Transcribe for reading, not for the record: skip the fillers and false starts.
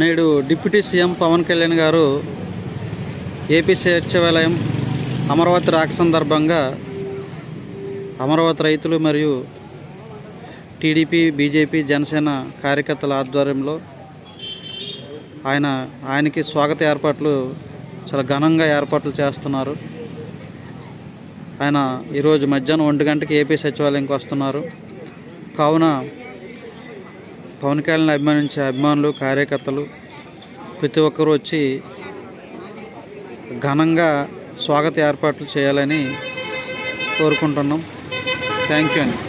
నేడు deputy CM Pawan Kalyan గారు AP సచివాలయం అమరావతి రాక సందర్భంగా అమరావతి రైతులు మరియు టీడీపీ, బీజేపీ, జనసేన కార్యకర్తల ఆధ్వర్యంలో ఆయనకి స్వాగత ఏర్పాట్లు చాలా ఘనంగా ఏర్పాట్లు చేస్తున్నారు. ఆయన ఈరోజు మధ్యాహ్నం 1 గంటకి ఏపీ సచివాలయంకి వస్తున్నారు. కావున పవన్ కళ్యాణ్ అభిమానించే అభిమానులు, కార్యకర్తలు ప్రతి ఒక్కరూ వచ్చి ఘనంగా స్వాగత ఏర్పాట్లు చేయాలని కోరుకుంటున్నాం. థ్యాంక్ యూ అండి.